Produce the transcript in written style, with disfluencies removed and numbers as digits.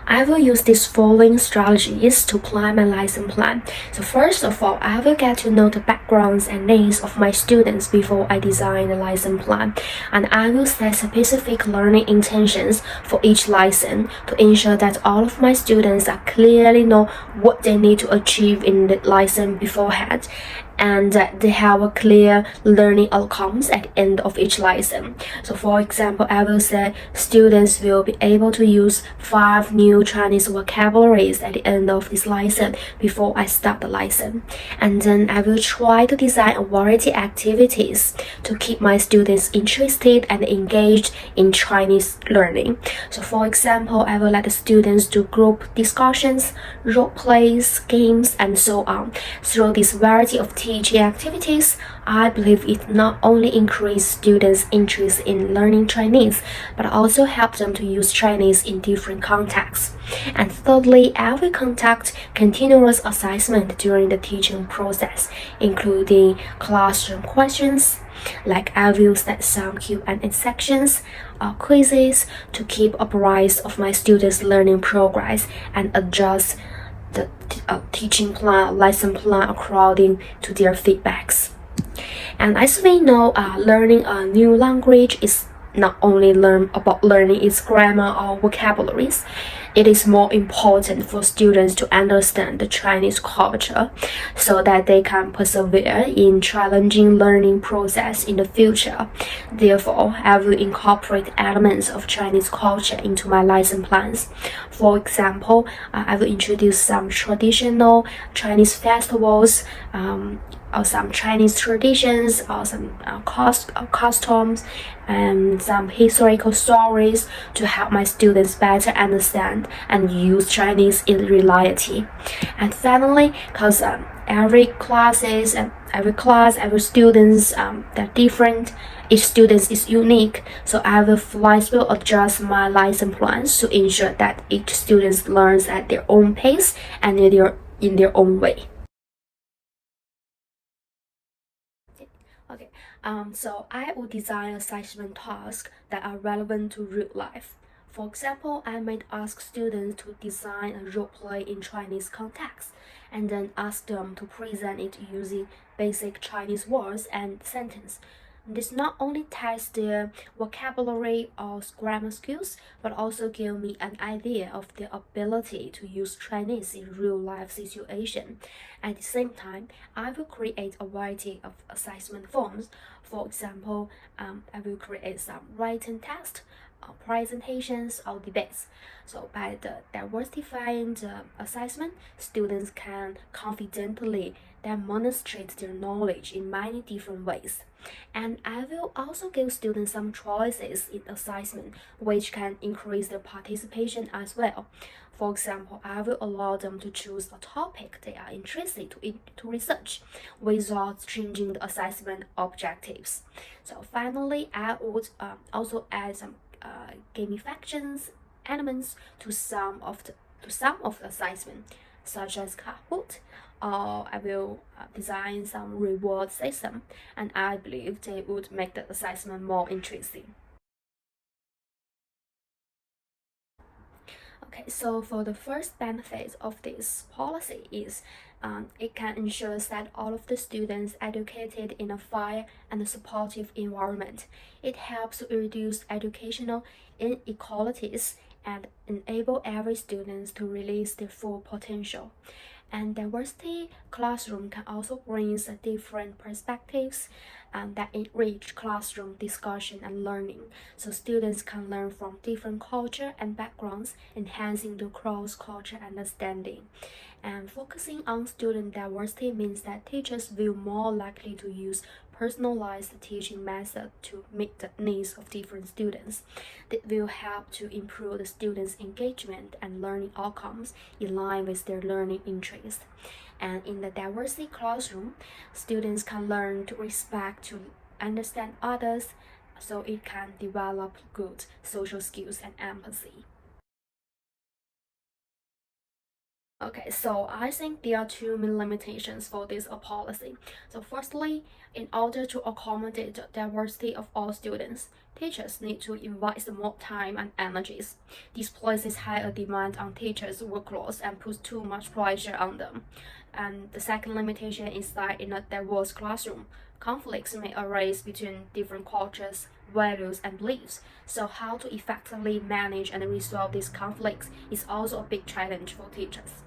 I will use these following strategies to plan my lesson plan. So first of all, I will get to know the backgrounds and needs of my students before I design the lesson plan. And I will set specific learning intentions for each lesson to ensure that all of my students are clearly know what they need to achieve in the lesson beforehand, and that they have a clear learning outcomes at the end of each lesson. So for example, I will say students will be able to use 5 new Chinese vocabularies at the end of this lesson before I start the lesson. And then I will try to design a variety activities to keep my students interested and engaged in Chinese learning. So for example, I will let the students do group discussions, role plays, games, and so on. Through this variety of teaching activities, I believe it not only increases students' interest in learning Chinese, but also helps them to use Chinese in different contexts. And thirdly, I will conduct continuous assessment during the teaching process, including classroom questions. Like I will set some Q&A sections or quizzes to keep abreast of my students' learning progress and adjust the teaching plan, lesson plan according to their feedbacks. And as we know, learning a new language is not only about learning its grammar or vocabularies. It is more important for students to understand the Chinese culture so that they can persevere in challenging learning process in the future. Therefore, I will incorporate elements of Chinese culture into my lesson plans. For example, I will introduce some traditional Chinese festivals, or some Chinese traditions, or some customs, and some historical stories to help my students better understand and use Chinese in reality. And finally, because every class, every students, they're different. Each student is unique, so I will flexibly adjust my lesson plans to ensure that each student learns at their own pace and in their own way. Okay, so I will design assessment tasks that are relevant to real life. For example, I might ask students to design a role play in Chinese context, and then ask them to present it using basic Chinese words and sentence. This not only tests their vocabulary or grammar skills, but also give me an idea of their ability to use Chinese in real life situation. At the same time, I will create a variety of assessment forms. For example, I will create some written tests, presentations, or debates. So by diversifying the assessment, students can confidently demonstrate their knowledge in many different ways. And I will also give students some choices in assessment, which can increase their participation as well. For example, I will allow them to choose a topic they are interested to research without changing the assessment objectives. So finally, I would also add some gamifications elements to some of the assessment, such as Kahoot, or I will design some reward system, and I believe they would make the assessment more interesting. Okay, so for the first benefit of this policy is it can ensure that all of the students educated in a fair and supportive environment. It helps to reduce educational inequalities and enable every student to release their full potential. And diversity classroom can also bring different perspectives that enrich classroom discussion and learning. So students can learn from different culture and backgrounds, enhancing the cross-culture understanding. And focusing on student diversity means that teachers will more likely to use personalized teaching method to meet the needs of different students. That will help to improve the students' engagement and learning outcomes in line with their learning interests. And in the diversity classroom, students can learn to respect, to understand others, so it can develop good social skills and empathy. Okay, so I think there are two main limitations for this policy. So firstly, in order to accommodate the diversity of all students, teachers need to invest more time and energies. This places higher demand on teachers' workloads and puts too much pressure on them. And the second limitation is that in a diverse classroom, conflicts may arise between different cultures, values, and beliefs. So, how to effectively manage and resolve these conflicts is also a big challenge for teachers.